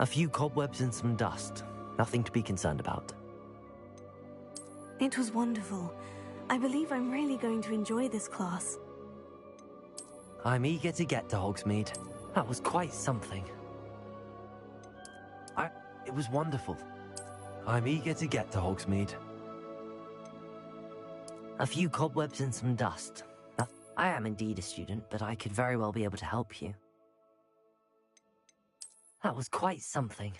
A few cobwebs and some dust. Nothing to be concerned about. It was wonderful. I believe I'm really going to enjoy this class. I'm eager to get to Hogsmeade. That was quite something. It was wonderful. I'm eager to get to Hogsmeade. A few cobwebs and some dust. I am indeed a student, but I could very well be able to help you. That was quite something.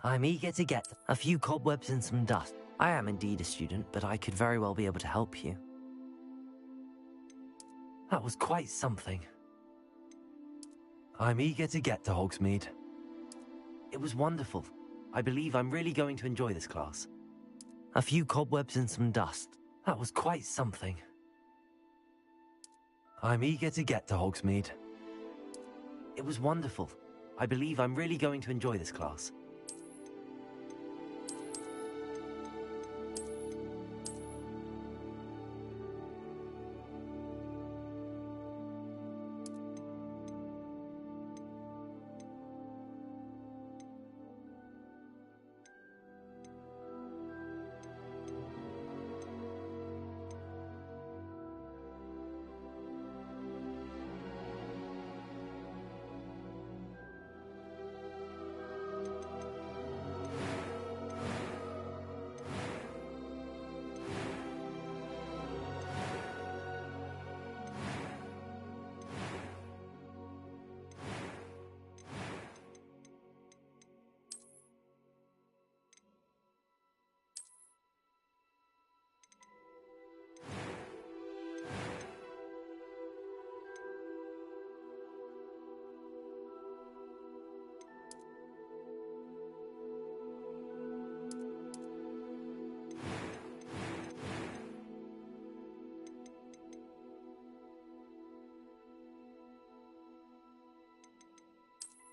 I'm eager to get a few cobwebs and some dust. I am indeed a student, but I could very well be able to help you. That was quite something. I'm eager to get to Hogsmeade. It was wonderful. I believe I'm really going to enjoy this class. A few cobwebs and some dust. That was quite something. I'm eager to get to Hogsmeade. It was wonderful. I believe I'm really going to enjoy this class.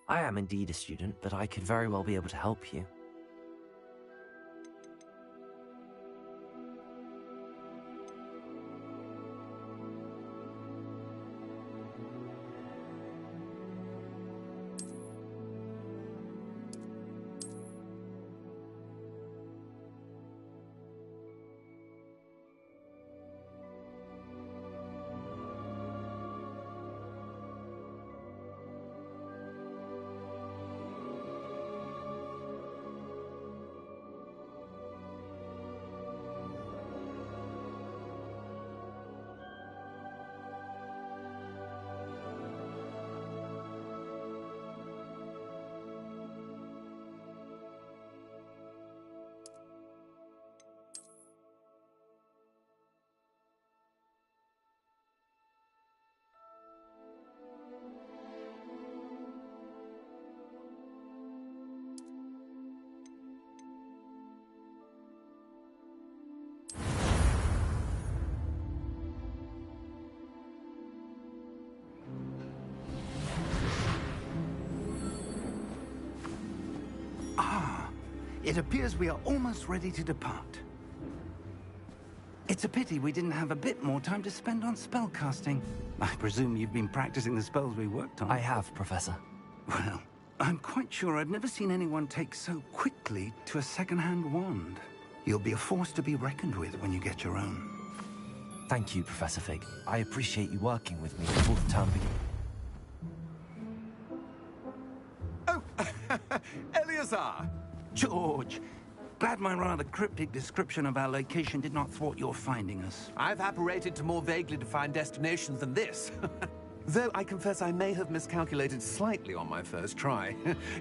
I am indeed a student, but I could very well be able to help you. It appears we are almost ready to depart. It's a pity we didn't have a bit more time to spend on spellcasting. I presume you've been practicing the spells we worked on. I have, Professor. Well, I'm quite sure I've never seen anyone take so quickly to a second-hand wand. You'll be a force to be reckoned with when you get your own. Thank you, Professor Fig. I appreciate you working with me before the term begins. Oh, Eleazar! George! Glad my rather cryptic description of our location did not thwart your finding us. I've apparated to more vaguely defined destinations than this. Though I confess I may have miscalculated slightly on my first try.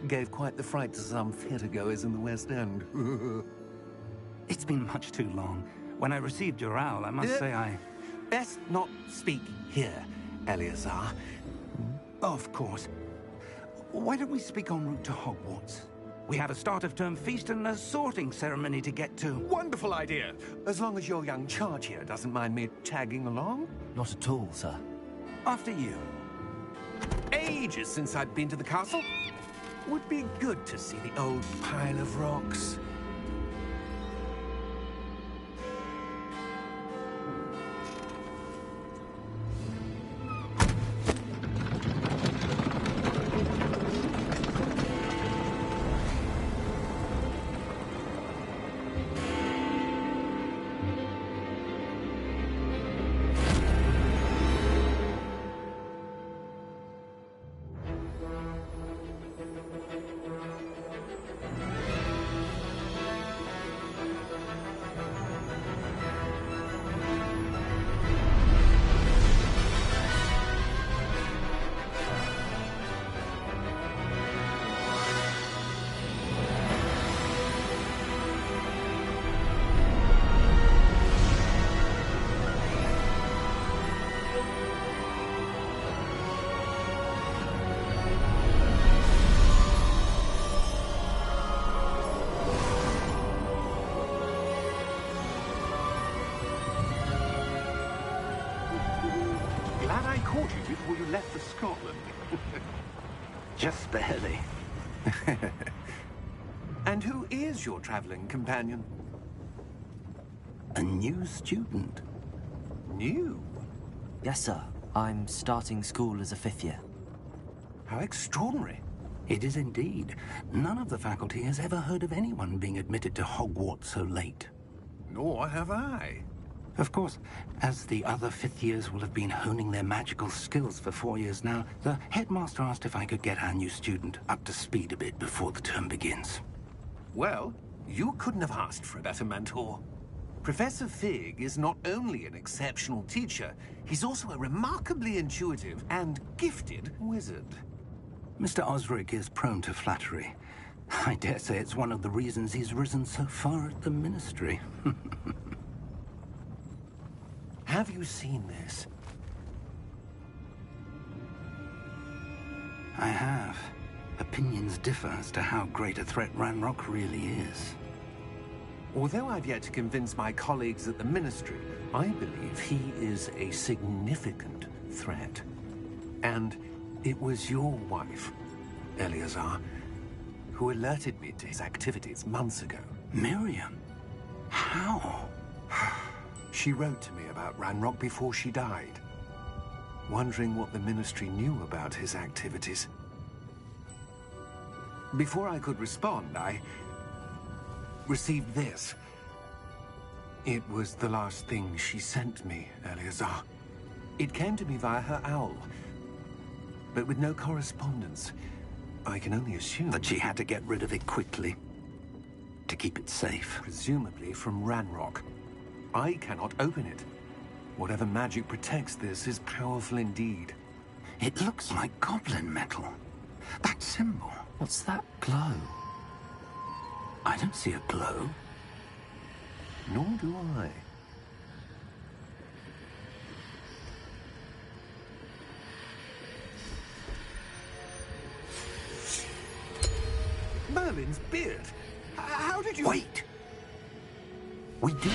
Gave quite the fright to some theatre-goers in the West End. It's been much too long. When I received your owl, I must say I... Best not speak here, Eleazar. Of course. Why don't we speak en route to Hogwarts? We have a start-of-term feast and a sorting ceremony to get to. Wonderful idea! As long as your young charge here doesn't mind me tagging along. Not at all, sir. After you. Ages since I'd been to the castle. Would be good to see the old pile of rocks. And who is your traveling companion? A new student. New? Yes, sir. I'm starting school as a 5th year. How extraordinary. It is indeed. None of the faculty has ever heard of anyone being admitted to Hogwarts so late. Nor have I. Of course, as the other 5th years will have been honing their magical skills for 4 years now, the headmaster asked if I could get our new student up to speed a bit before the term begins. Well, you couldn't have asked for a better mentor. Professor Fig is not only an exceptional teacher, he's also a remarkably intuitive and gifted wizard. Mr. Osric is prone to flattery. I dare say it's one of the reasons he's risen so far at the Ministry. Have you seen this? I have. Opinions differ as to how great a threat Ranrock really is. Although I've yet to convince my colleagues at the Ministry, I believe he is a significant threat. And it was your wife, Eleazar, who alerted me to his activities months ago. Miriam? How? She wrote to me about Ranrock before she died, wondering what the Ministry knew about his activities. Before I could respond, I received this. It was the last thing she sent me, Eleazar. It came to me via her owl, but with no correspondence. I can only assume That she had to get rid of it quickly, to keep it safe. presumably from Ranrock. I cannot open it. Whatever magic protects this is powerful indeed. It looks like goblin metal. That symbol. What's that glow? I don't see a glow. Nor do I. Merlin's beard. How did you... Wait! We do.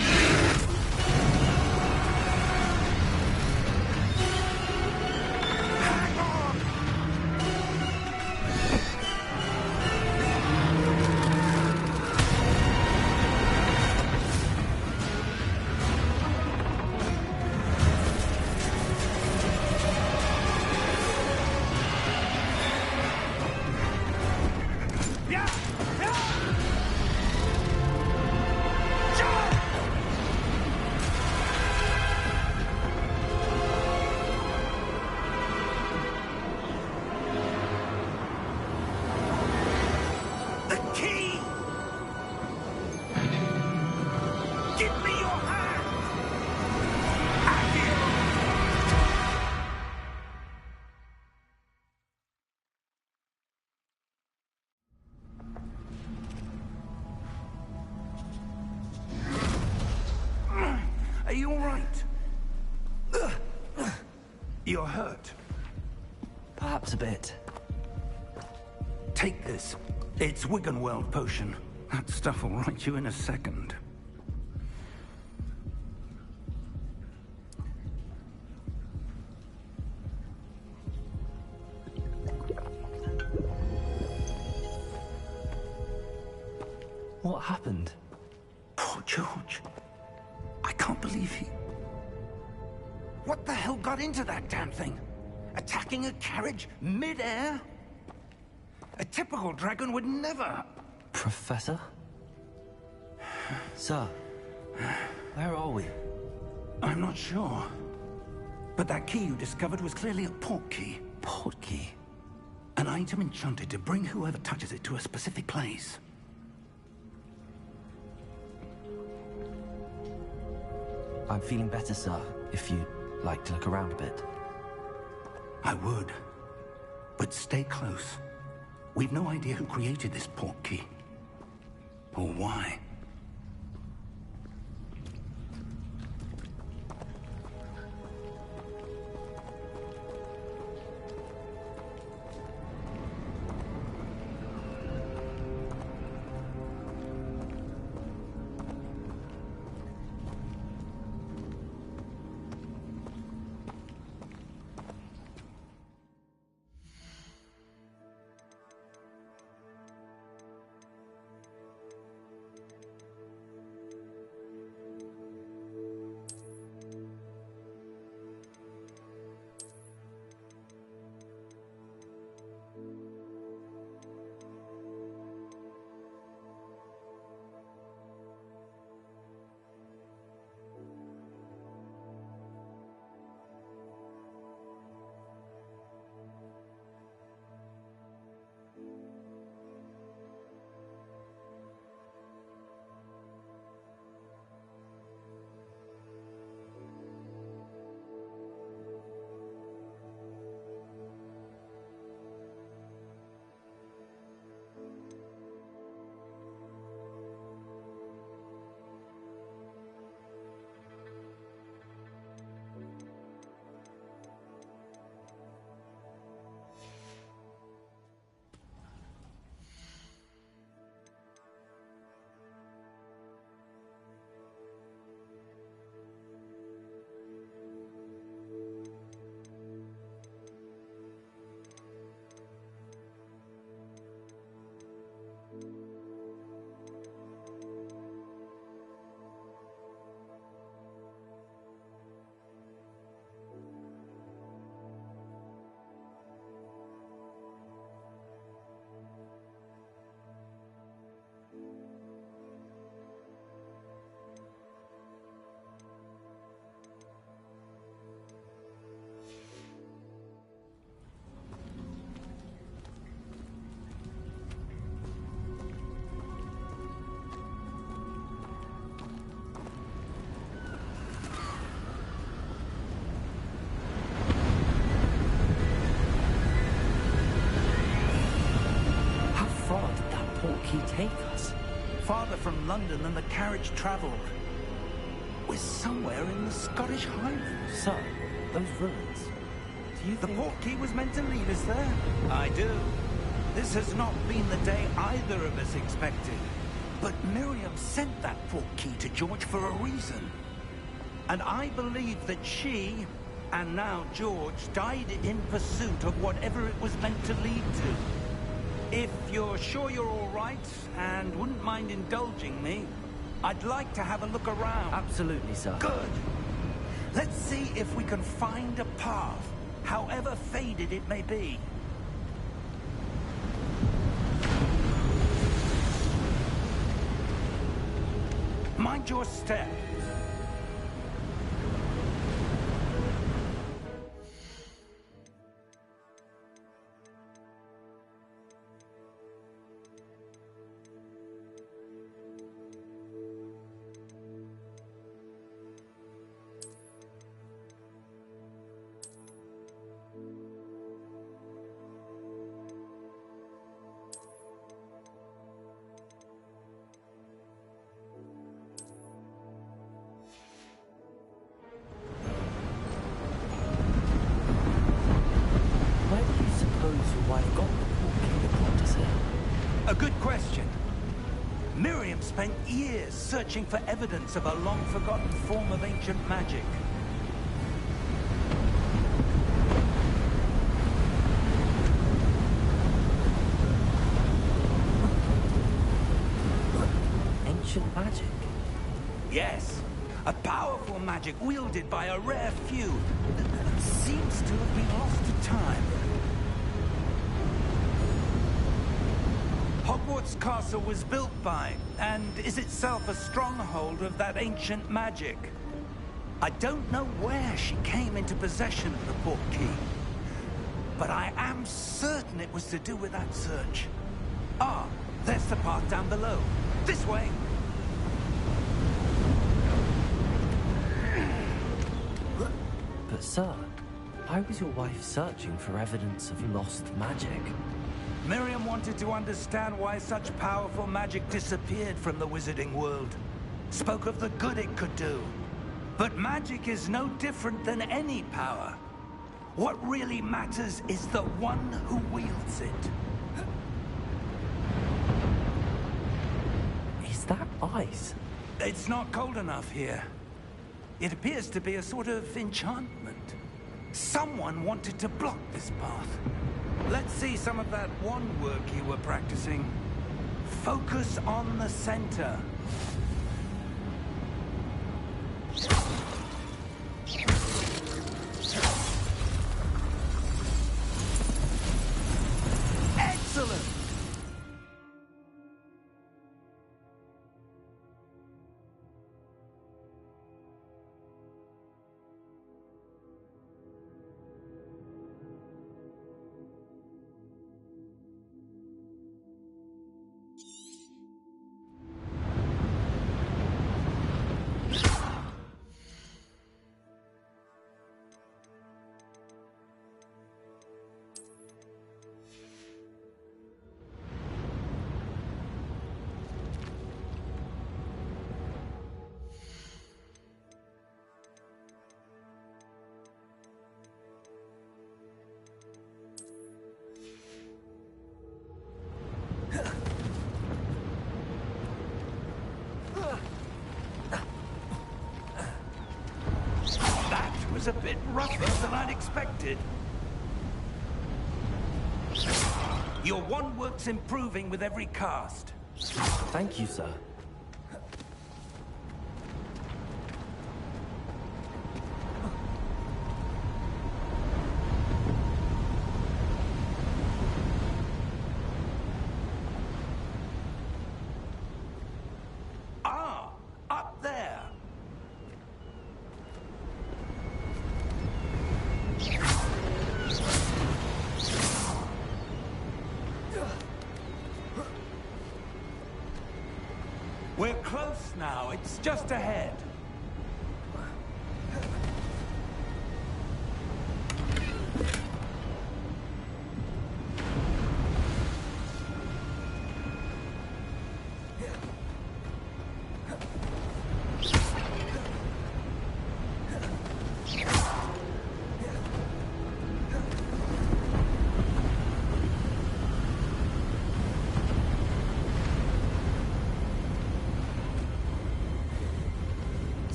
Are you all right? You're hurt. Perhaps a bit. Take this. It's Wiggenweld potion. That stuff will right you in a second. What happened? Poor George. I can't believe he... What the hell got into that damn thing? Attacking a carriage mid-air? A typical dragon would never... Professor? Sir, where are we? I'm not sure. But that key you discovered was clearly a port key. Port key? An item enchanted to bring whoever touches it to a specific place. I'm feeling better, sir, if you'd like to look around a bit. I would. But stay close. We've no idea who created this port key. Or why. Portkey take us? Farther from London than the carriage travelled. We're somewhere in the Scottish Highlands. Sir, those ruins. Do you The think... Portkey was meant to lead us there? I do. This has not been the day either of us expected. But Miriam sent that Portkey to George for a reason. And I believe that she, and now George, died in pursuit of whatever it was meant to lead to. If you're sure you're all right, and wouldn't mind indulging me, I'd like to have a look around. Absolutely, sir. Good. Let's see if we can find a path, however faded it may be. Mind your step. Where do you suppose your wife got the Portkey that brought us here? A good question. Miriam spent years searching for evidence of a long-forgotten form of ancient magic. Ancient magic? Yes, a powerful magic wielded by a rare few that seems to have been lost to time. Hogwarts Castle was built by, and is itself a stronghold of that ancient magic. I don't know where she came into possession of the Portkey, but I am certain it was to do with that search. Ah, there's the path down below. This way! But sir, why was your wife searching for evidence of lost magic? Miriam wanted to understand why such powerful magic disappeared from the wizarding world. Spoke of the good it could do. But magic is no different than any power. What really matters is the one who wields it. Is that ice? It's not cold enough here. It appears to be a sort of enchantment. Someone wanted to block this path. Let's see some of that wand work you were practicing. Focus on the center. Excellent! A bit rougher than I'd expected. Your wand work's improving with every cast. Thank you, sir. Ah, up there. We're close now. It's just ahead.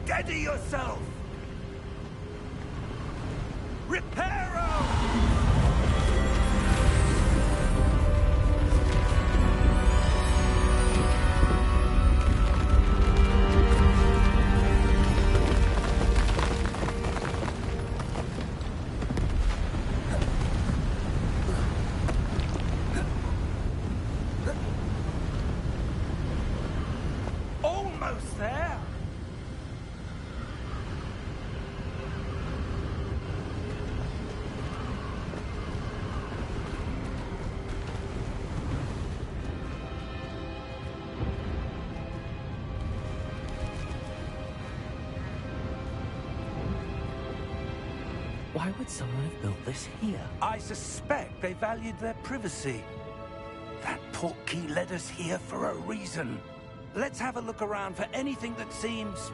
Steady yourself! Reparo! Almost there! Why would someone have built this here? I suspect they valued their privacy. That portkey led us here for a reason. Let's have a look around for anything that seems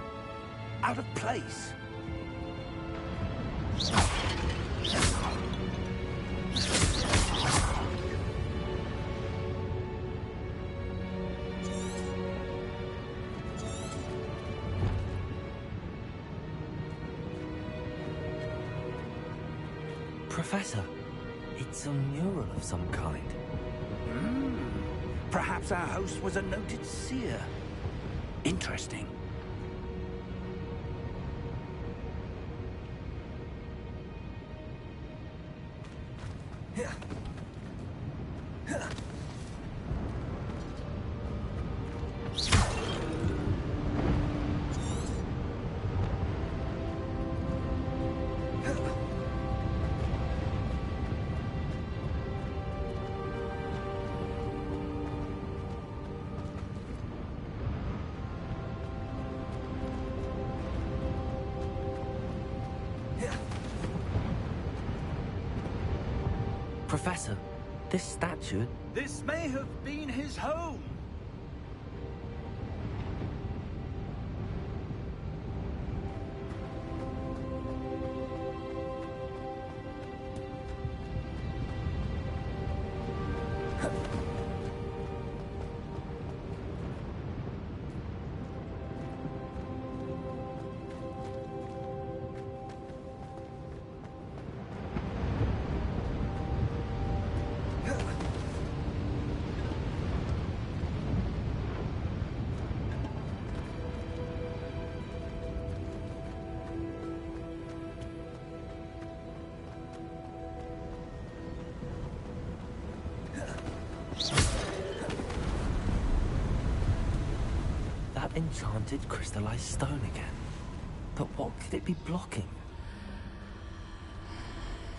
out of place. Professor, it's a mural of some kind. Perhaps our host was a noted seer. Interesting. Professor, this statue... This may have been his home. That enchanted crystallized stone again. But what could it be blocking?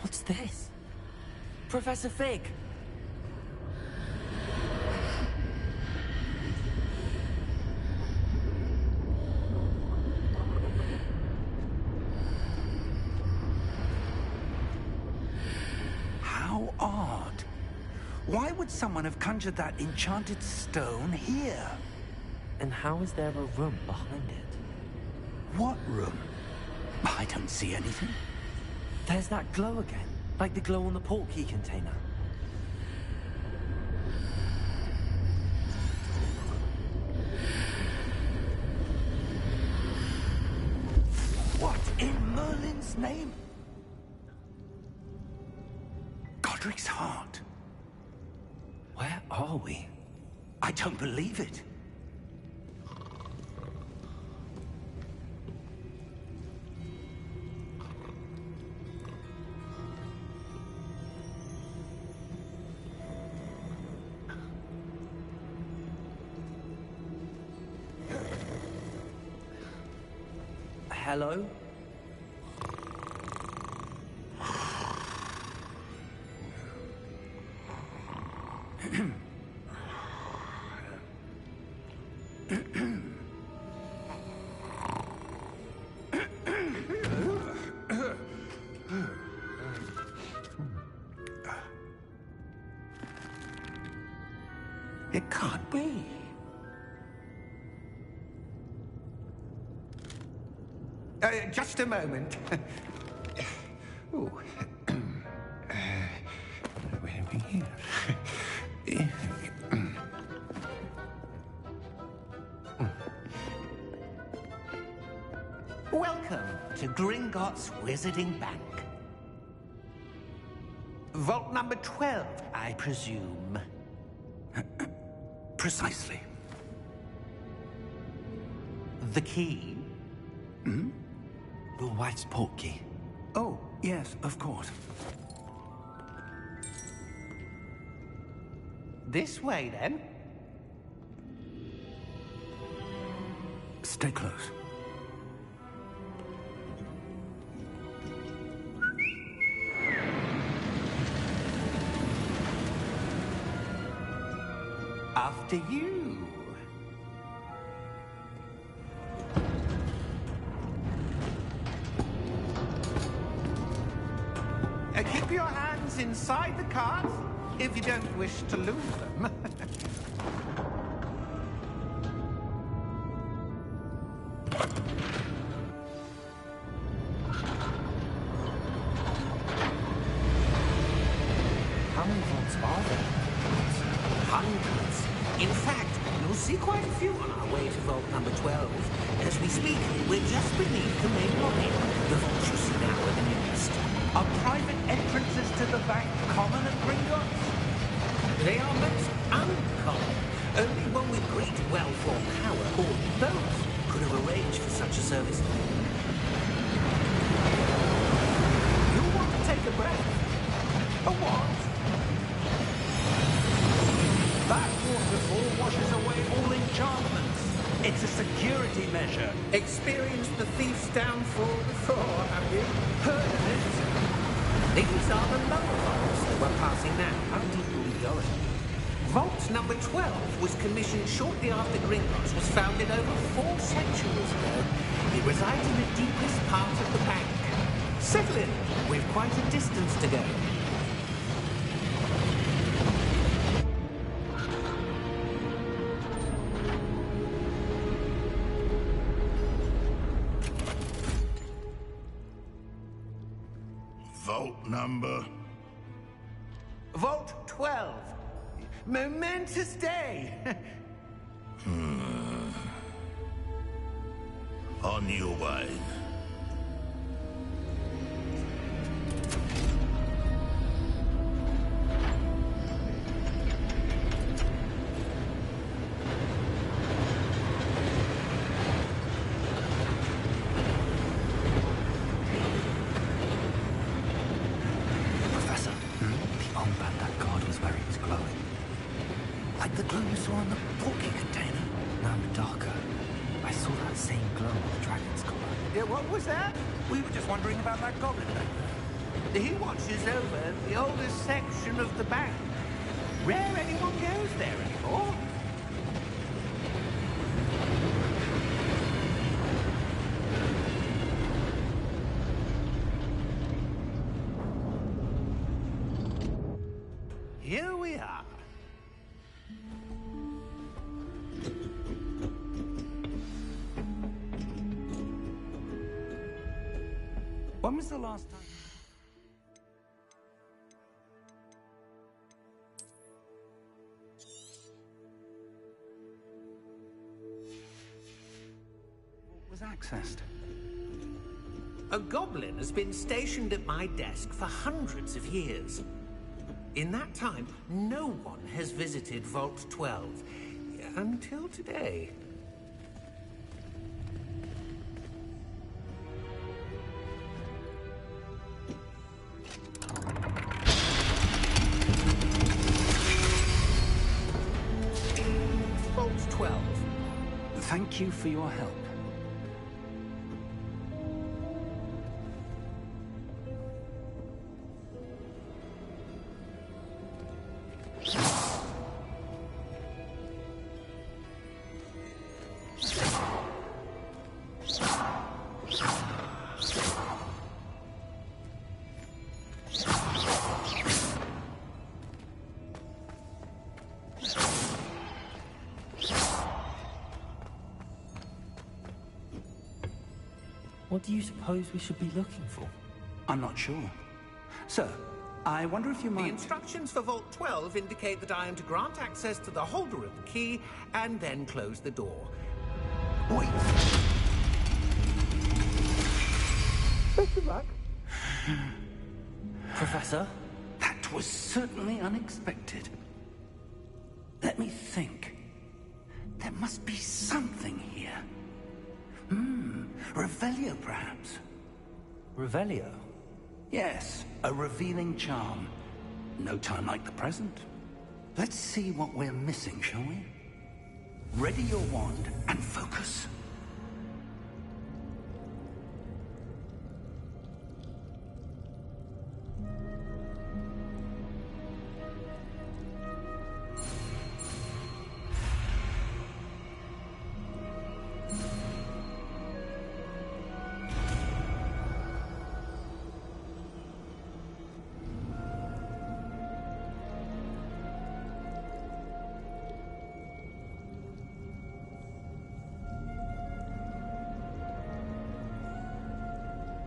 What's this? Professor Fig! How odd. Why would someone have conjured that enchanted stone here? And how is there a room behind it? What room? I don't see anything. There's that glow again, like the glow on the portkey container. What in Merlin's name? Godric's heart. Where are we? I don't believe it. Hello? It can't be. Just a moment. Ooh. Where are we here? Welcome to Gringotts Wizarding Bank. Vault number 12, I presume. Precisely. The key? Your wife's portkey. Oh, yes, of course. This way, then. Stay close. After you. Keep your hands inside the cart if you don't wish to lose them. How many vaults are there? Hundreds. In fact, you'll see quite a few on our way to vault number 12. As we speak, we're just beneath the main lobby. The vaults you see now are the newest. Are private entrances to the bank common at Gringotts? They are most uncommon. Only one with great wealth or power, or both, could have arranged for such a service. You'll want to take a breath. A what? That waterfall washes away all enchantments. It's a security measure. Experienced the thief's downfall before, have you? Heard of it? These are the lower vaults that we're passing now. How deep are we going? Vault number 12 was commissioned shortly after Gringotts was founded over 4 centuries ago. It resides in the deepest part of the bank. Settle in. We've quite a distance to go. Vault number? Vault 12. Momentous day. On your way. Professor, the armband that guard was wearing is glowing. Like the glow you saw on the portkey container. Now darker. I saw that same glow on the dragon's collar. Yeah, what was that? We were just wondering about that goblin back there. He watches over the oldest section of the bank. Rare anyone goes there anymore. Here we are. When was the last time? What was accessed? A goblin has been stationed at my desk for hundreds of years. In that time, no one has visited Vault 12 until today. Vault 12. Thank you for your help. What do you suppose we should be looking for? I'm not sure. Sir, I wonder if you The might... instructions for Vault 12 indicate that I am to grant access to the holder of the key and then close the door. Wait! Best of luck. Professor? That was certainly unexpected. Let me think. There must be something here. Revelio, perhaps. Revelio? Yes, a revealing charm. No time like the present. Let's see what we're missing, shall we? Ready your wand and focus.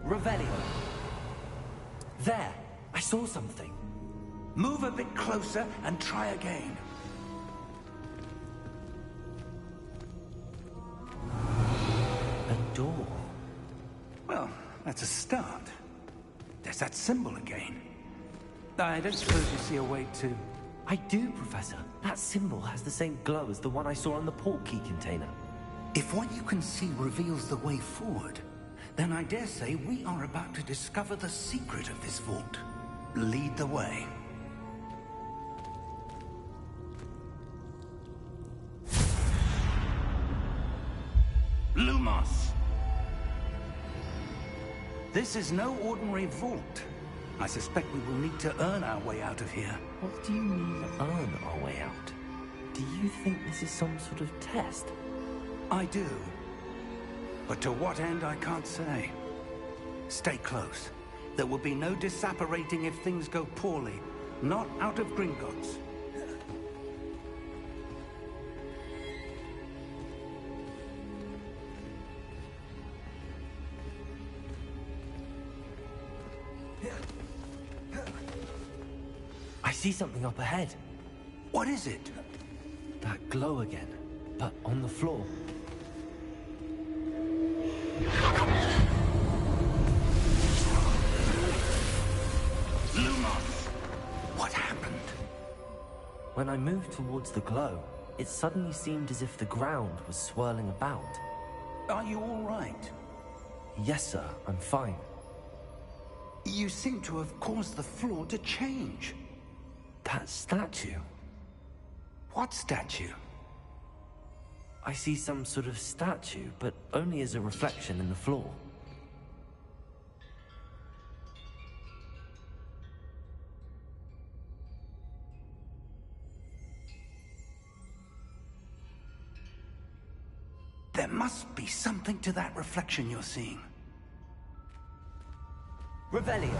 Revelio. There! I saw something. Move a bit closer and try again. A door. Well, that's a start. There's that symbol again. I don't suppose you see a way to... I do, Professor. That symbol has the same glow as the one I saw on the port key container. If what you can see reveals the way forward, then I dare say we are about to discover the secret of this vault. Lead the way. Lumos! This is no ordinary vault. I suspect we will need to earn our way out of here. What do you mean, earn our way out? Do you think this is some sort of test? I do. But to what end, I can't say. Stay close. There will be no disapparating if things go poorly. Not out of Gringotts. I see something up ahead. What is it? That glow again, but on the floor. Lumos! What happened? When I moved towards the glow, it suddenly seemed as if the ground was swirling about. Are you all right? Yes, sir, I'm fine. You seem to have caused the floor to change. That statue. What statue? I see some sort of statue, but only as a reflection in the floor. There must be something to that reflection you're seeing. Revelio.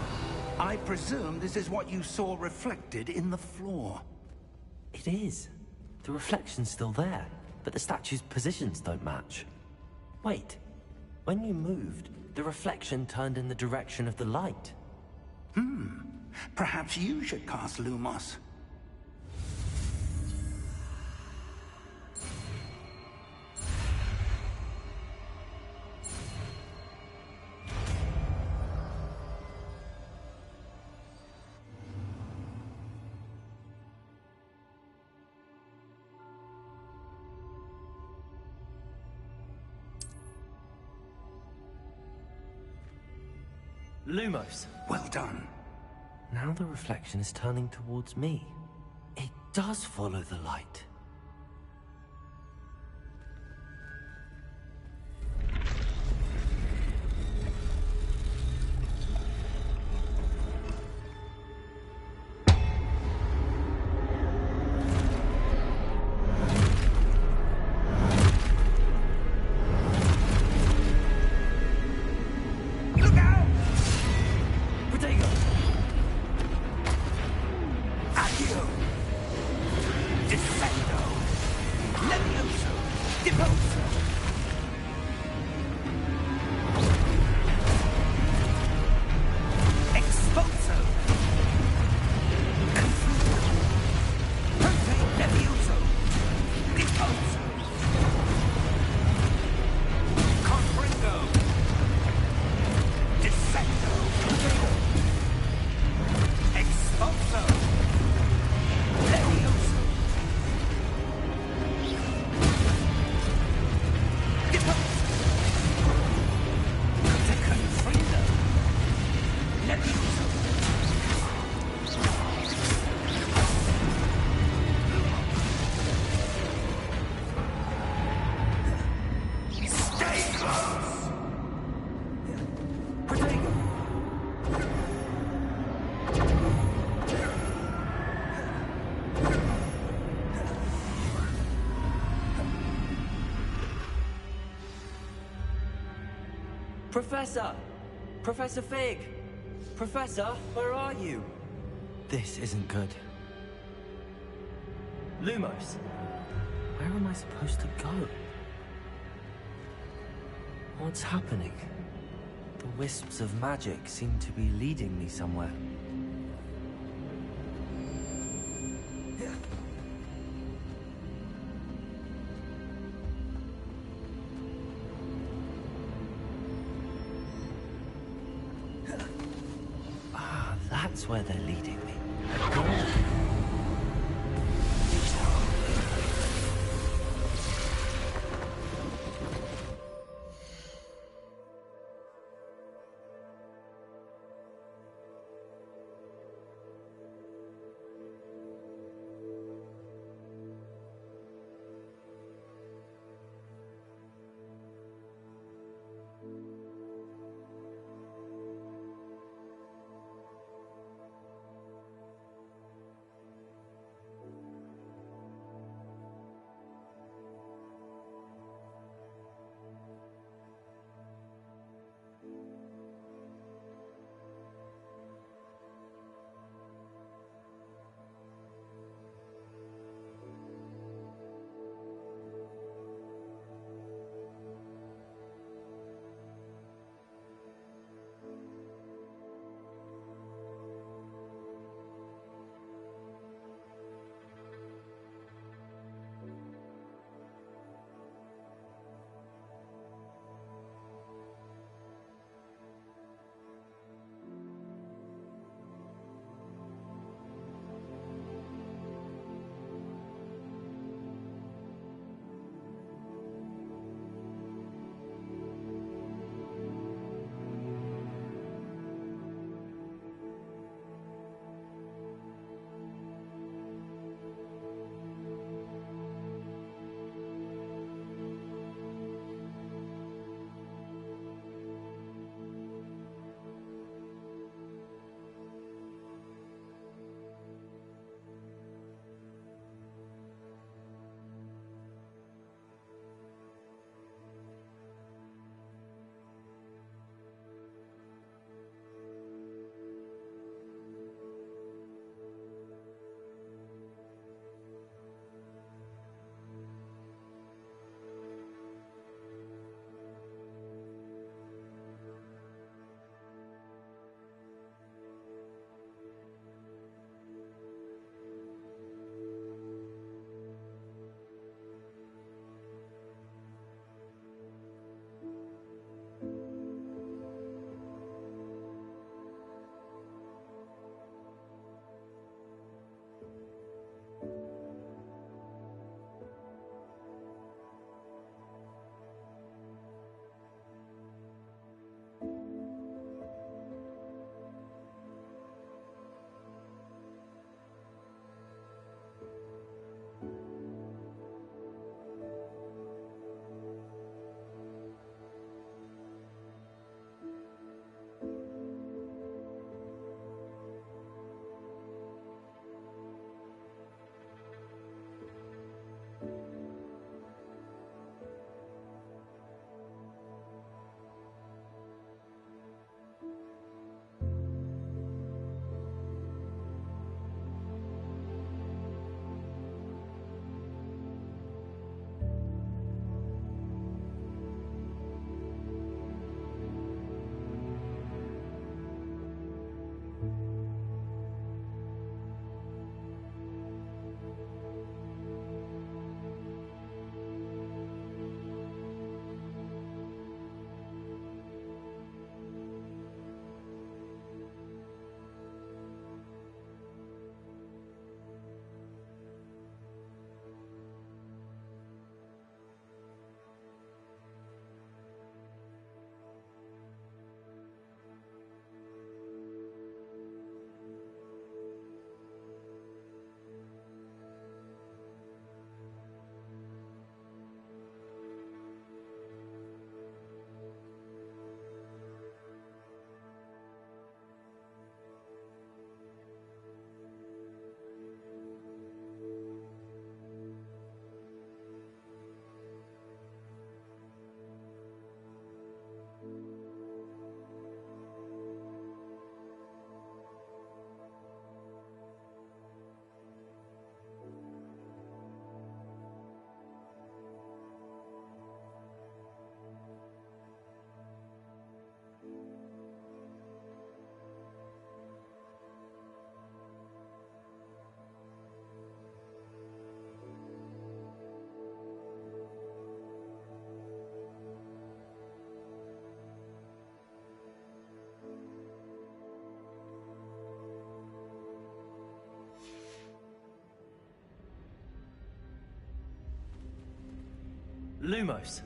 I presume this is what you saw reflected in the floor. It is. The reflection's still there, but the statue's positions don't match. Wait. When you moved, the reflection turned in the direction of the light. Perhaps you should cast Lumos. Lumos. Well done. Now the reflection is turning towards me. It does follow the light. Professor! Professor Fig! Professor, where are you? This isn't good. Lumos, where am I supposed to go? What's happening? The wisps of magic seem to be leading me somewhere. Ah, that's where they're leading me. Lumos.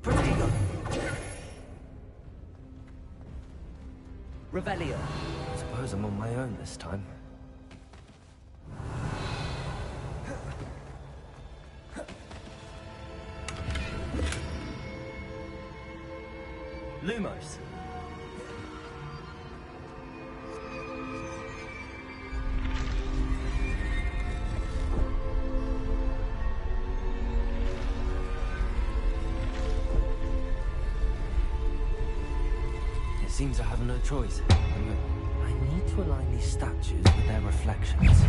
Protego. Revelio. Suppose I'm on my own this time. Lumos. It seems I have no choice. I need to align these statues with their reflections.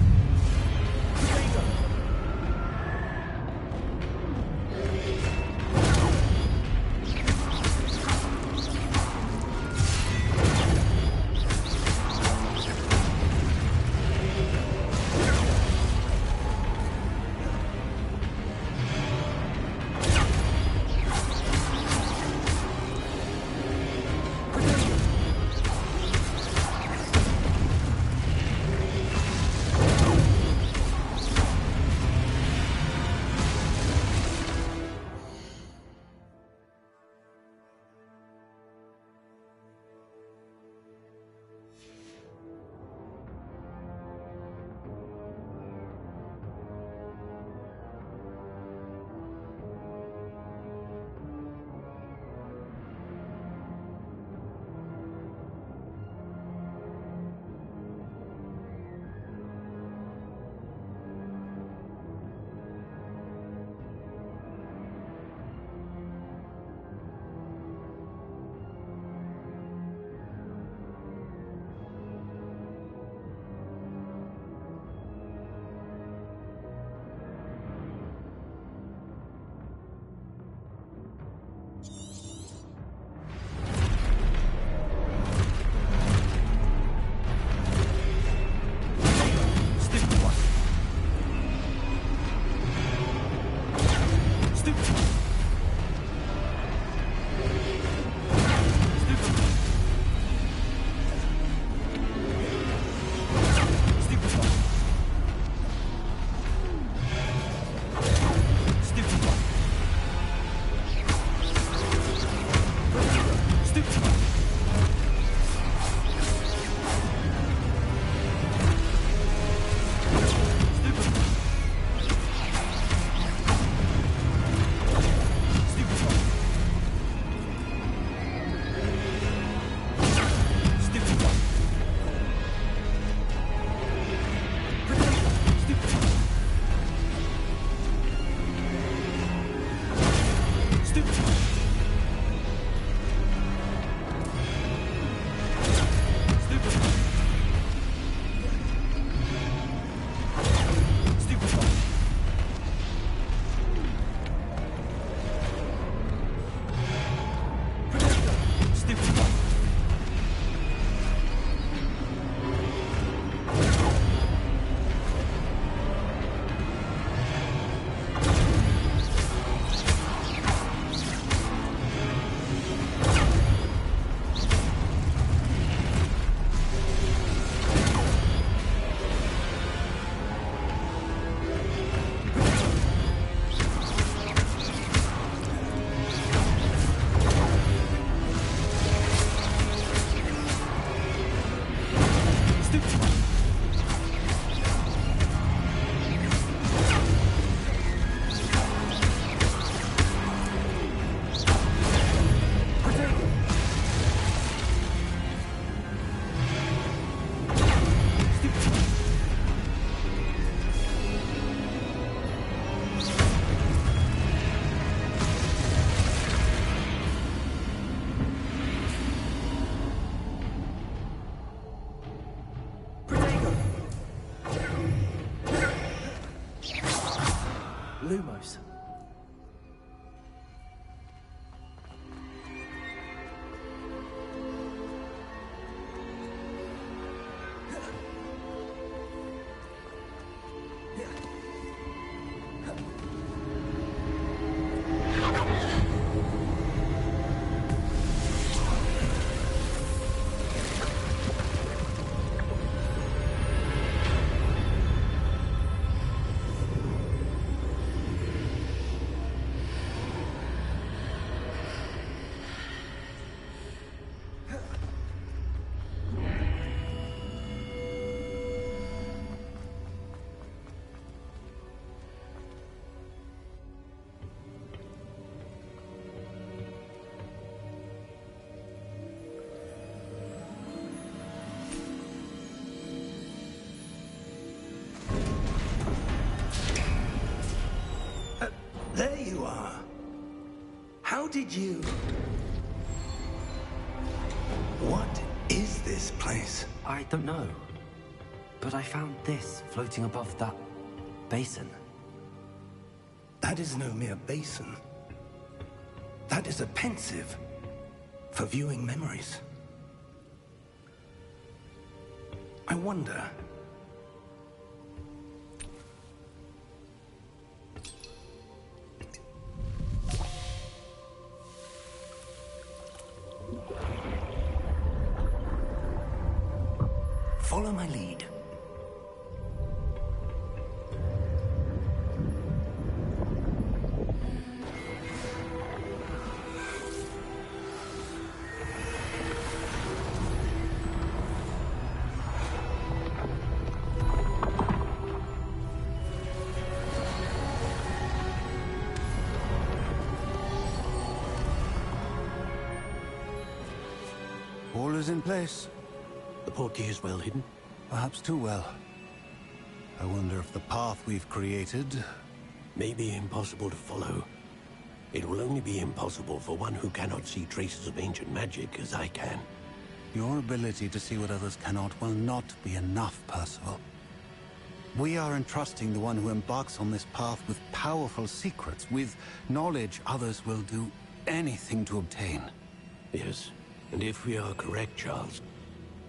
Lumos. There you are. How did you... What is this place? I don't know. But I found this floating above that basin. That is no mere basin. That is a pensive for viewing memories. I wonder... Follow my lead. All is in place. The portkey is well hidden. Perhaps too well. I wonder if the path we've created... May be impossible to follow. It will only be impossible for one who cannot see traces of ancient magic as I can. Your ability to see what others cannot will not be enough, Percival. We are entrusting the one who embarks on this path with powerful secrets, with knowledge others will do anything to obtain. Yes, and if we are correct, Charles,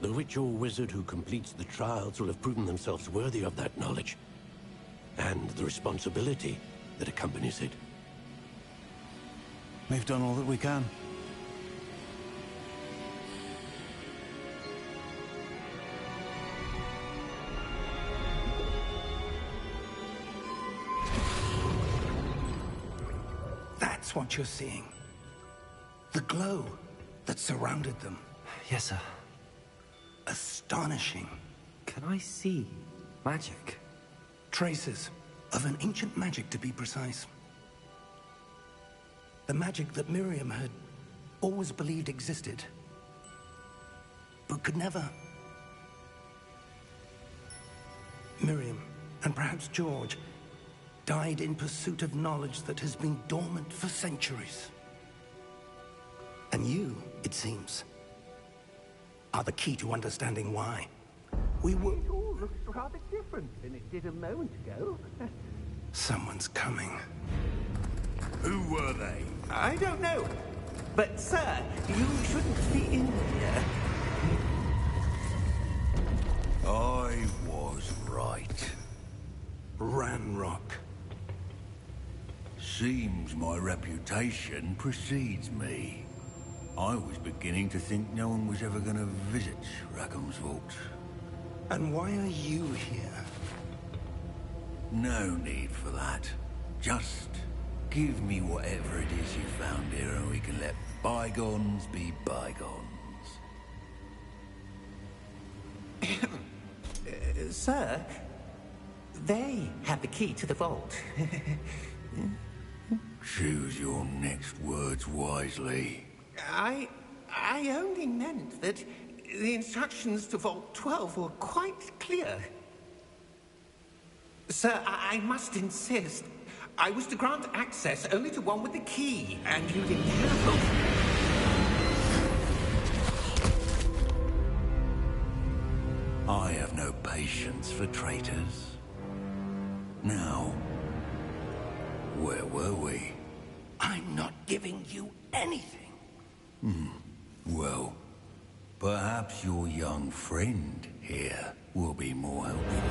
the witch or wizard who completes the trials will have proven themselves worthy of that knowledge, and the responsibility that accompanies it. We've done all that we can. That's what you're seeing. The glow that surrounded them. Yes, sir. Astonishing. Can I see magic? Traces of an ancient magic, to be precise. The magic that Miriam had always believed existed, but could never. Miriam, and perhaps George, died in pursuit of knowledge that has been dormant for centuries. And you, it seems, are the key to understanding why. We were... It all looks rather different than it did a moment ago. Someone's coming. Who were they? I don't know. But, sir, you shouldn't be in here. I was right. Ranrock. Seems my reputation precedes me. I was beginning to think no one was ever going to visit Rackham's Vault. And why are you here? No need for that. Just give me whatever it is you found here and we can let bygones be bygones. Sir, they have the key to the vault. Choose your next words wisely. I only meant that the instructions to Vault 12 were quite clear. Sir, I must insist. I was to grant access only to one with the key, and you didn't have both. I have no patience for traitors. Now, where were we? I'm not giving you anything. Well, perhaps your young friend here will be more helpful.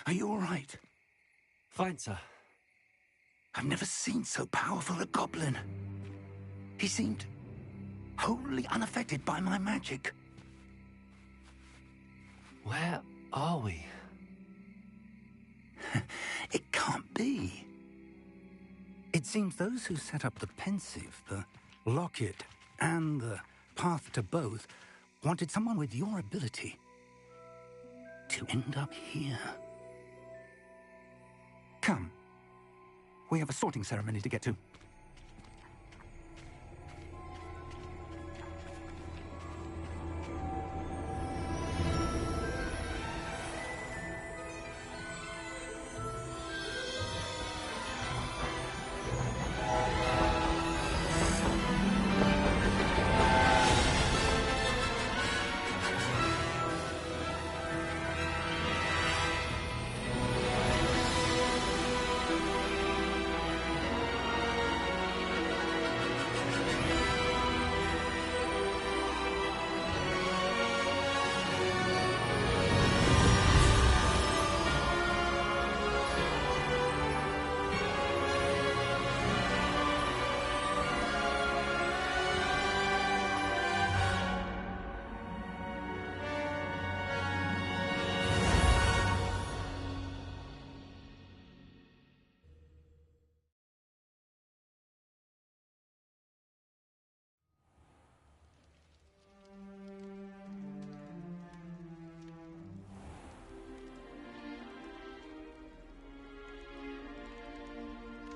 Are you all right? Fine, sir. I've never seen so powerful a goblin. He seemed wholly unaffected by my magic. Where are we? It can't be. It seems those who set up the pensive, the locket, and the path to both wanted someone with your ability to end up here. Come. We have a sorting ceremony to get to.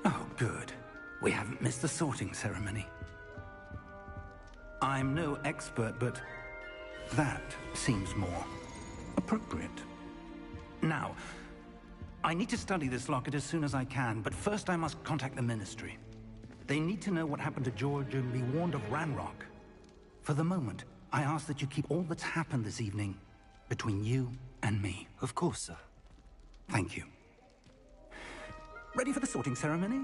Oh, good. We haven't missed the sorting ceremony. I'm no expert, but that seems more appropriate. Now, I need to study this locket as soon as I can, but first I must contact the Ministry. They need to know what happened to George and be warned of Ranrock. For the moment, I ask that you keep all that's happened this evening between you and me. Of course, sir. Thank you. Ready for the sorting ceremony?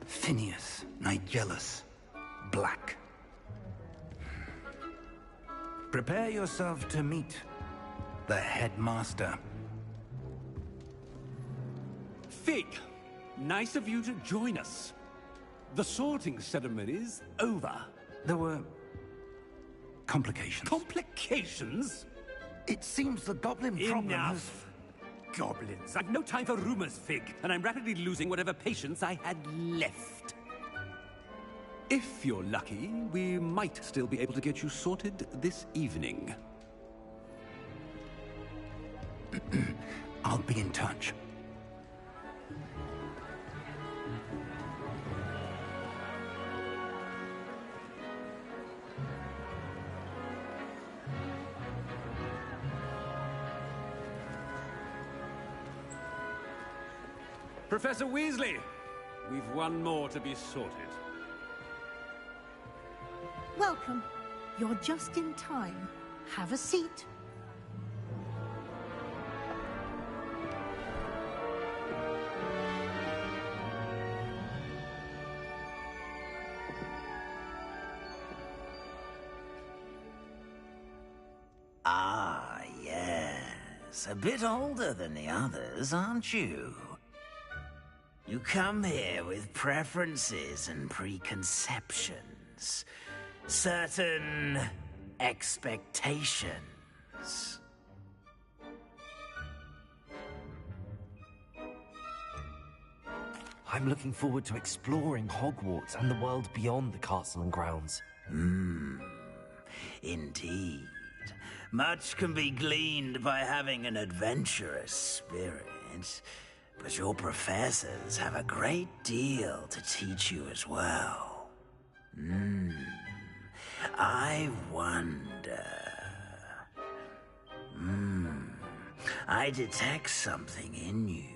Phineas, Nigellus, Black. Prepare yourself to meet the headmaster. Fig, nice of you to join us. The sorting ceremony's over. There were complications. Complications? It seems the goblin problem Enough! Goblins. I've no time for rumors, Fig, and I'm rapidly losing whatever patience I had left. If you're lucky, we might still be able to get you sorted this evening. I'll be in touch. Professor Weasley, we've one more to be sorted. Welcome. You're just in time. Have a seat. Ah, yes. A bit older than the others, aren't you? You come here with preferences and preconceptions. Certain expectations. I'm looking forward to exploring Hogwarts and the world beyond the castle and grounds. Indeed. Much can be gleaned by having an adventurous spirit, but your professors have a great deal to teach you as well. I wonder... I detect something in you.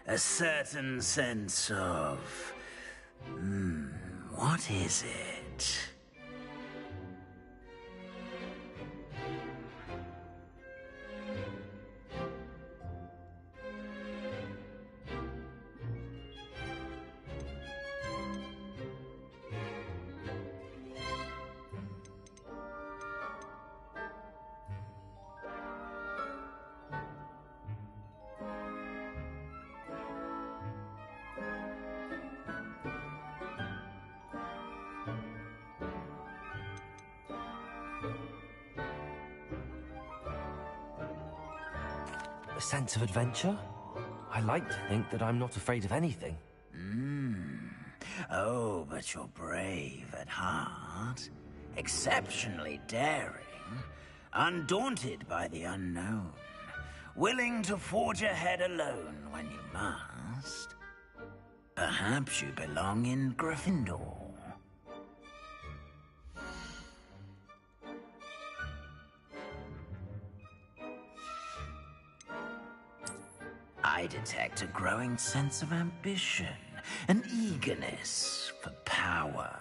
A certain sense of... what is it? A sense of adventure? I like to think that I'm not afraid of anything. Oh, but you're brave at heart. Exceptionally daring. Undaunted by the unknown. Willing to forge ahead alone when you must. Perhaps you belong in Gryffindor. I detect a growing sense of ambition, an eagerness for power.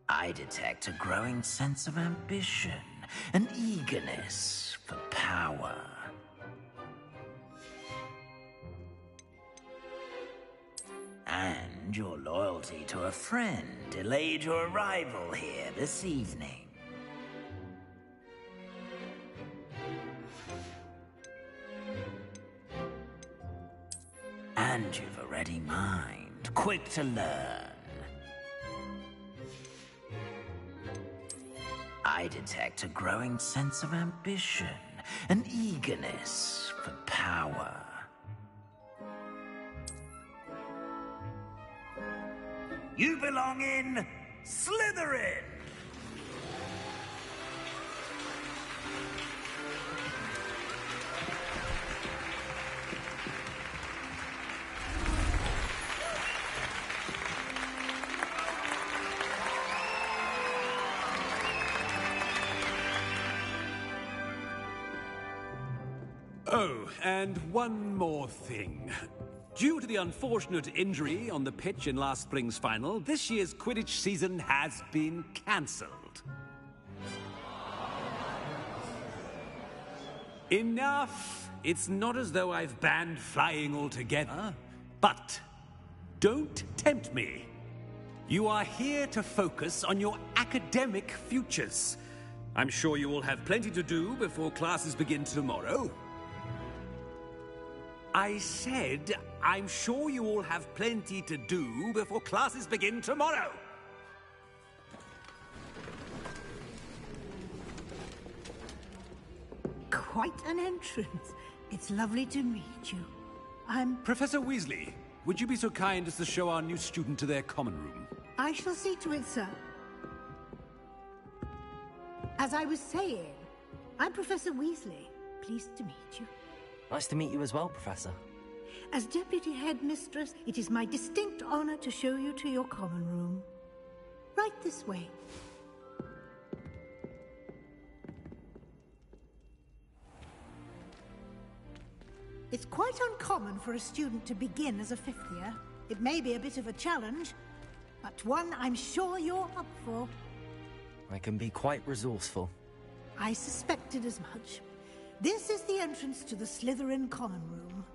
I detect a growing sense of ambition, an eagerness for power. And your loyalty to a friend delayed your arrival here this evening. And you've a ready mind, quick to learn. I detect a growing sense of ambition, an eagerness for power. You belong in Slytherin! Oh, and one more thing. Due to the unfortunate injury on the pitch in last spring's final, this year's Quidditch season has been cancelled. Enough! It's not as though I've banned flying altogether. But don't tempt me. You are here to focus on your academic futures. I'm sure you will have plenty to do before classes begin tomorrow. I said, I'm sure you all have plenty to do before classes begin tomorrow. Quite an entrance. It's lovely to meet you. I'm... Professor Weasley, would you be so kind as to show our new student to their common room? I shall see to it, sir. As I was saying, I'm Professor Weasley. Pleased to meet you. Nice to meet you as well, Professor. As Deputy Headmistress, it is my distinct honor to show you to your common room. Right this way. It's quite uncommon for a student to begin as a fifth year. It may be a bit of a challenge, but one I'm sure you're up for. I can be quite resourceful. I suspected as much. This is the entrance to the Slytherin common room.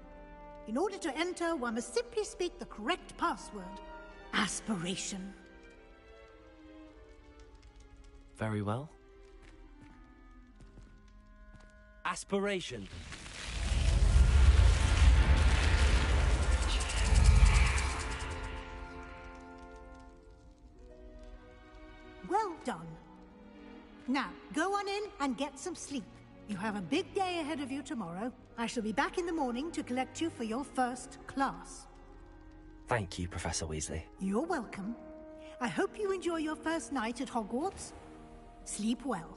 In order to enter, one must simply speak the correct password. Aspiration. Very well. Aspiration. Well done. Now, go on in and get some sleep. You have a big day ahead of you tomorrow. I shall be back in the morning to collect you for your first class. Thank you, Professor Weasley. You're welcome. I hope you enjoy your first night at Hogwarts. Sleep well.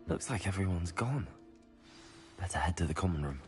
Looks like everyone's gone. Better head to the common room.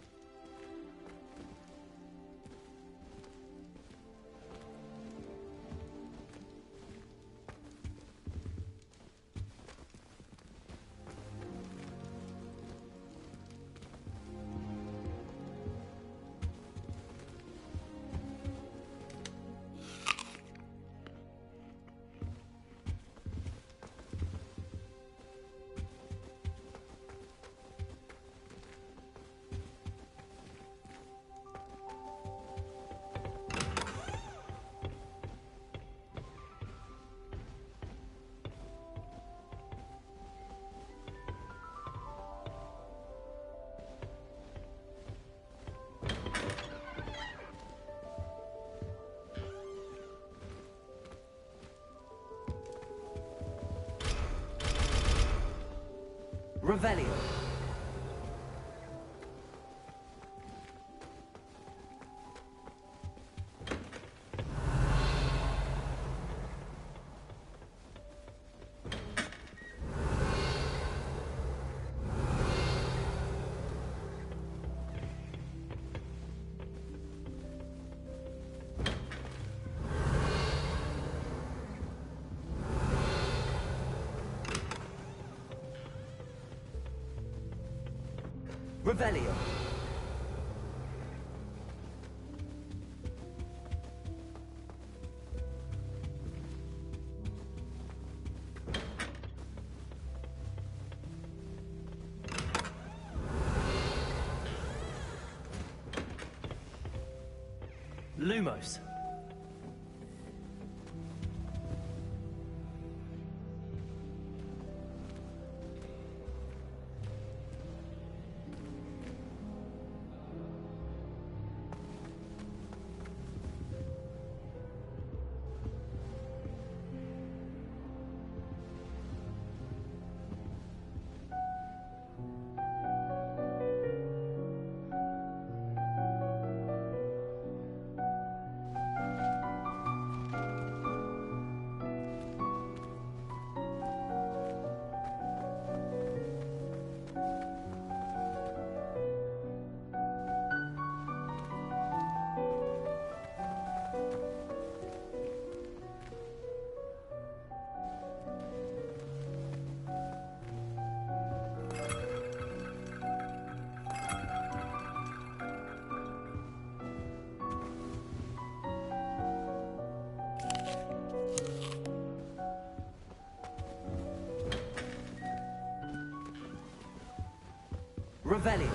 Revelio. Revelio. Lumos. Revelio.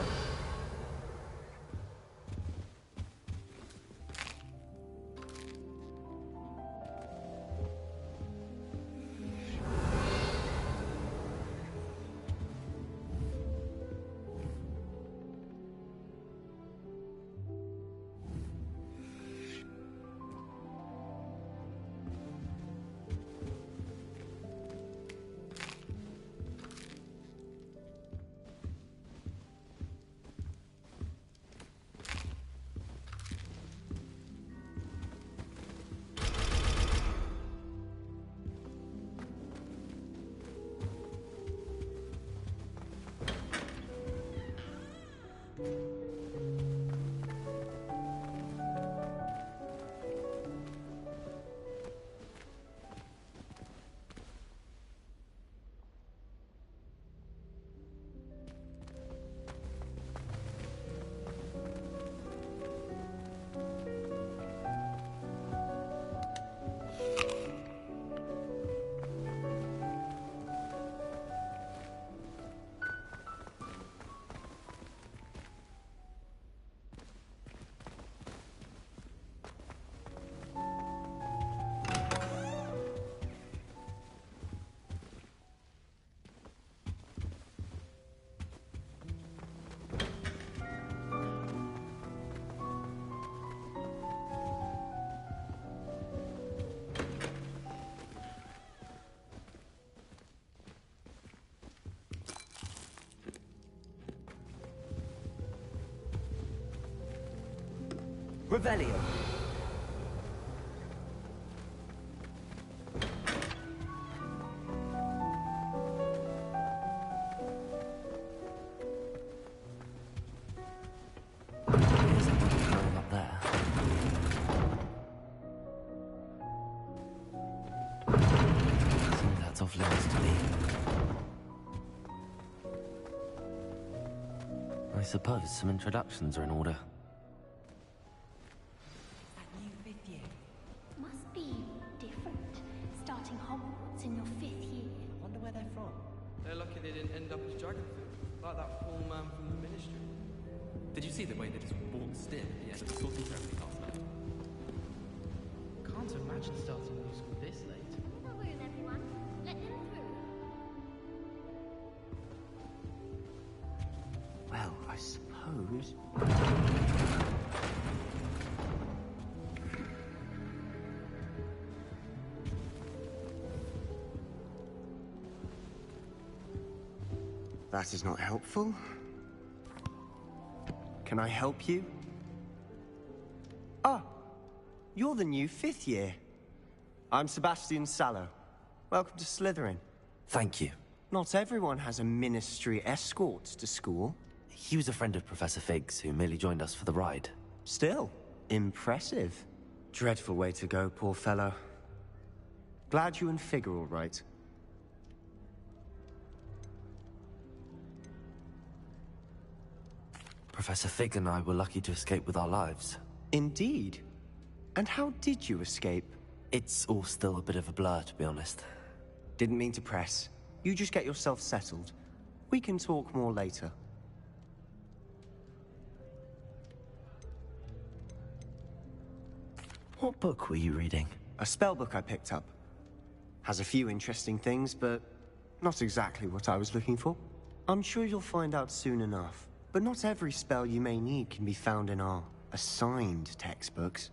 Revelio. There's a bottle up there. Seems that's off limits to me. I suppose some introductions are in order. Must be different. Starting Hogwarts in your 5th year. Wonder where they're from. They're lucky they didn't end up as dragon food, like that poor man from the Ministry. Did you see the way they just walked still at the end of the sorting ceremony last night? Can't imagine starting a new school this late. No room, everyone. Let them through. Well, I suppose... that is not helpful. Can I help you? Ah, you're the new 5th year. I'm Sebastian Sallow. Welcome to Slytherin. Thank you. Not everyone has a ministry escort to school. He was a friend of Professor Fig's who merely joined us for the ride. Still, impressive. Dreadful way to go, poor fellow. Glad you and Fig are all right. Professor Fig and I were lucky to escape with our lives. Indeed. And how did you escape? It's all still a bit of a blur, to be honest. Didn't mean to press. You just get yourself settled. We can talk more later. What book were you reading? A spell book I picked up. Has a few interesting things, but not exactly what I was looking for. I'm sure you'll find out soon enough. But not every spell you may need can be found in our assigned textbooks.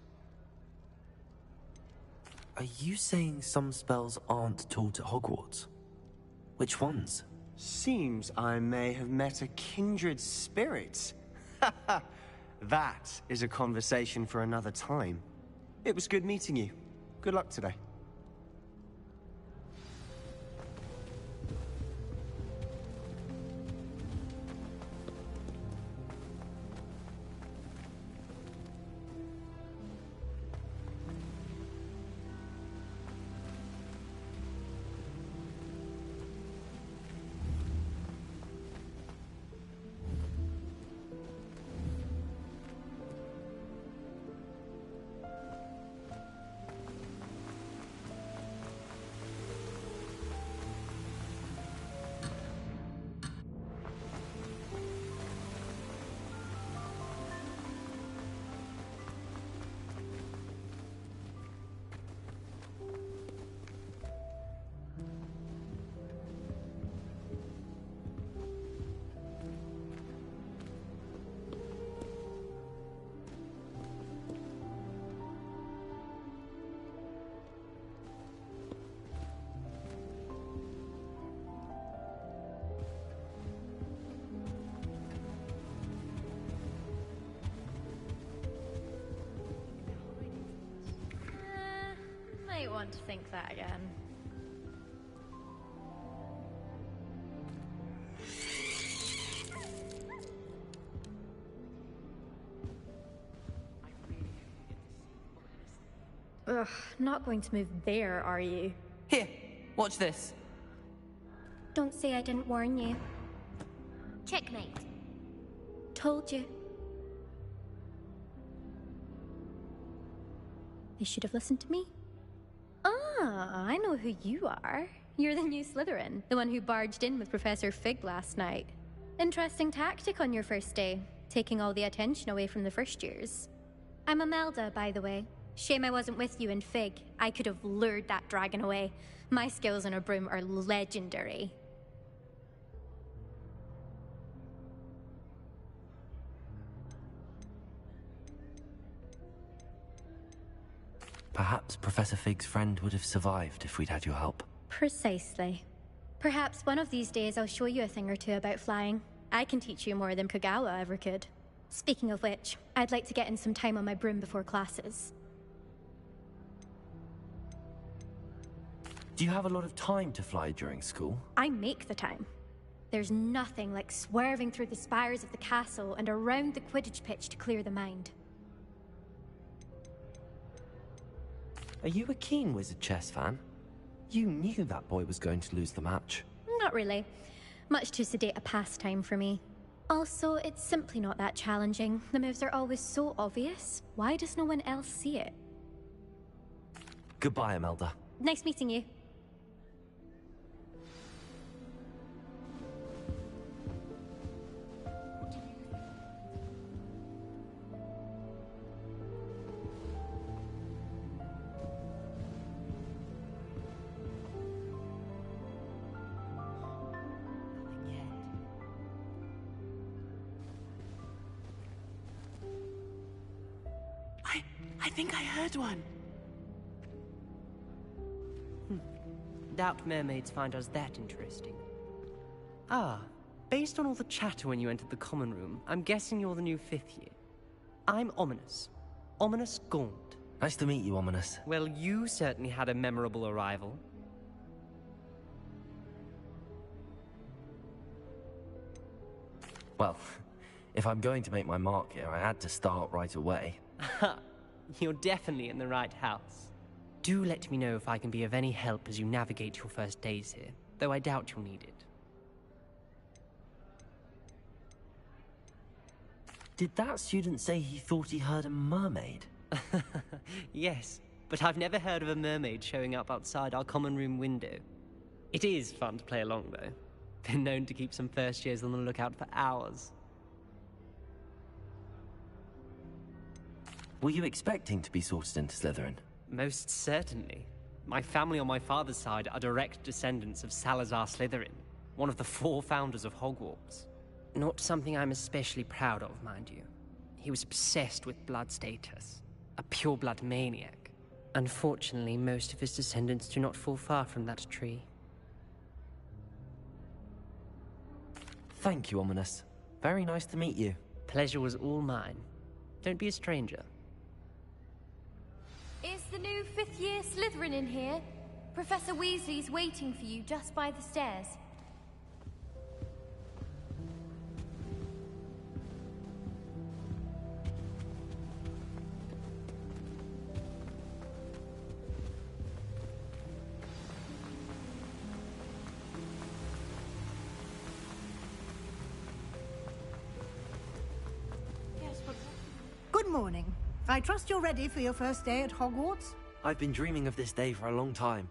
Are you saying some spells aren't taught at Hogwarts? Which ones? Seems I may have met a kindred spirit. That is a conversation for another time. It was good meeting you. Good luck today. Might want to think that again. Ugh, not going to move there, are you? Here, watch this. Don't say I didn't warn you. Checkmate. Told you. They should have listened to me. Ah, I know who you are. You're the new Slytherin, the one who barged in with Professor Fig last night. Interesting tactic on your first day, taking all the attention away from the first years. I'm Imelda, by the way. Shame I wasn't with you in Fig. I could have lured that dragon away. My skills on a broom are legendary. Perhaps Professor Fig's friend would have survived if we'd had your help. Precisely. Perhaps one of these days I'll show you a thing or two about flying. I can teach you more than Kagawa ever could. Speaking of which, I'd like to get in some time on my broom before classes. Do you have a lot of time to fly during school? I make the time. There's nothing like swerving through the spires of the castle and around the Quidditch pitch to clear the mind. Are you a keen Wizard chess fan? You knew that boy was going to lose the match. Not really. Much too sedate a pastime for me. Also, it's simply not that challenging. The moves are always so obvious. Why does no one else see it? Goodbye, Imelda. Nice meeting you. I think I heard one. Doubt mermaids find us that interesting. Ah, Based on all the chatter when you entered the common room, I'm guessing you're the new 5th year. I'm Ominous. Ominous Gaunt. Nice to meet you, Ominous. Well, you certainly had a memorable arrival. Well, if I'm going to make my mark here, I had to start right away. You're definitely in the right house. Do let me know if I can be of any help as you navigate your first days here, though I doubt you'll need it. Did that student say he thought he heard a mermaid? Yes, but I've never heard of a mermaid showing up outside our common room window. It is fun to play along, though. Been known to keep some first years on the lookout for hours. Were you expecting to be sorted into Slytherin? Most certainly. My family on my father's side are direct descendants of Salazar Slytherin, one of the 4 founders of Hogwarts. Not something I'm especially proud of, mind you. He was obsessed with blood status, a pure-blood maniac. Unfortunately, most of his descendants do not fall far from that tree. Thank you, Ominous. Very nice to meet you. Pleasure was all mine. Don't be a stranger. Is the new 5th year Slytherin in here? Professor Weasley's waiting for you just by the stairs. Good morning. I trust you're ready for your first day at Hogwarts? I've been dreaming of this day for a long time.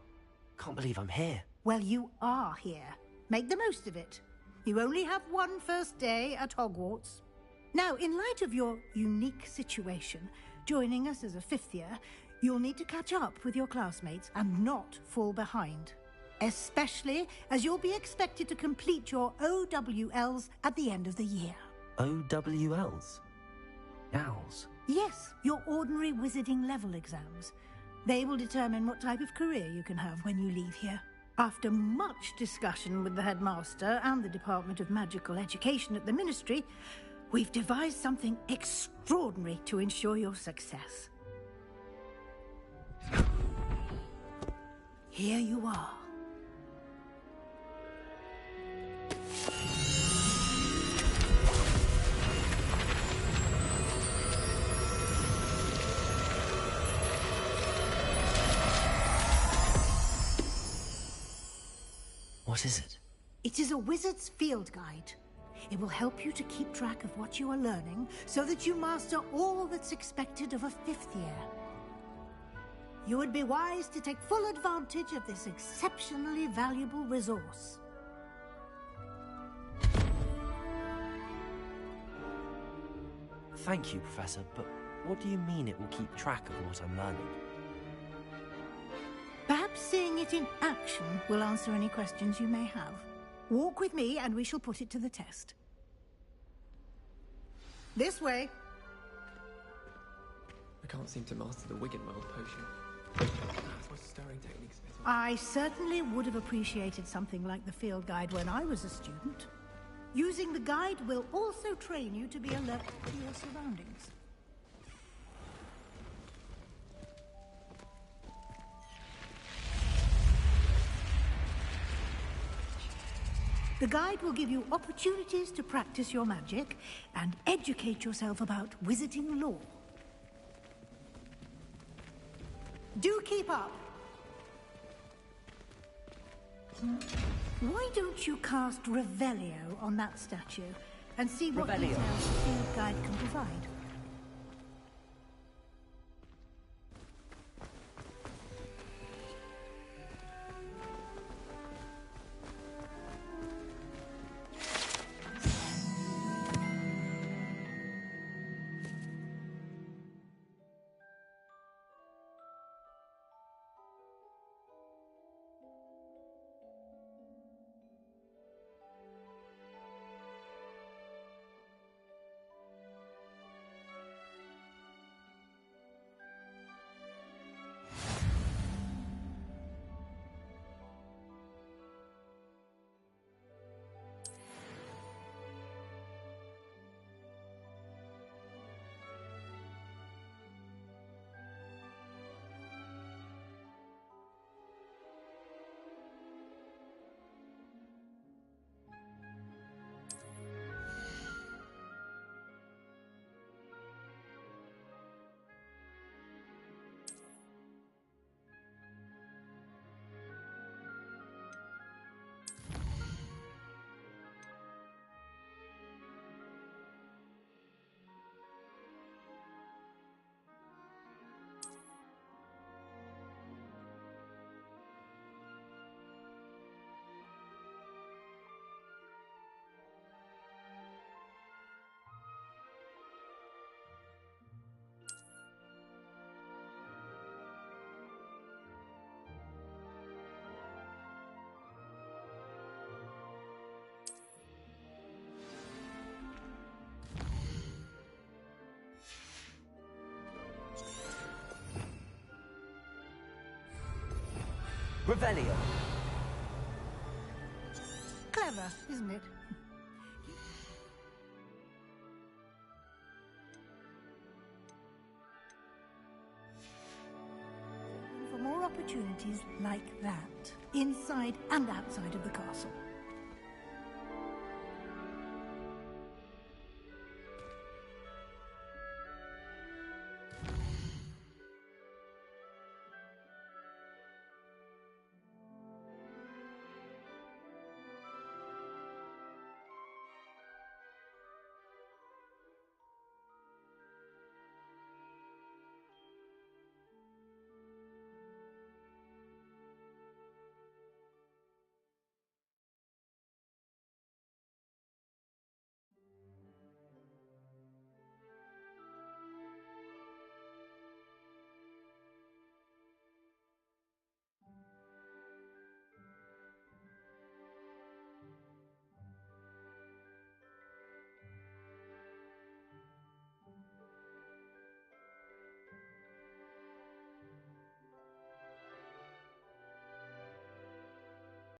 Can't believe I'm here. Well, you are here. Make the most of it. You only have one first day at Hogwarts. Now, in light of your unique situation, joining us as a 5th year, you'll need to catch up with your classmates and not fall behind. Especially as you'll be expected to complete your OWLs at the end of the year. OWLs? Owls? Yes, your ordinary wizarding level exams. They will determine what type of career you can have when you leave here. After much discussion with the headmaster and the Department of Magical Education at the Ministry, we've devised something extraordinary to ensure your success. Here you are. What is it? It is a wizard's field guide. It will help you to keep track of what you are learning so that you master all that's expected of a 5th year. You would be wise to take full advantage of this exceptionally valuable resource. Thank you, Professor, but what do you mean it will keep track of what I'm learning? Perhaps seeing it in action will answer any questions you may have. Walk with me and we shall put it to the test. This way. I can't seem to master the Wiggenweld potion. That's my stirring technique's a bit off. I certainly would have appreciated something like the field guide when I was a student. Using the guide will also train you to be alert to your surroundings. The guide will give you opportunities to practice your magic and educate yourself about wizarding lore. Do keep up. Why don't you cast Revelio on that statue and see what Revelio. details the field guide can provide? Revelio. Clever, isn't it? For more opportunities like that, inside and outside of the castle.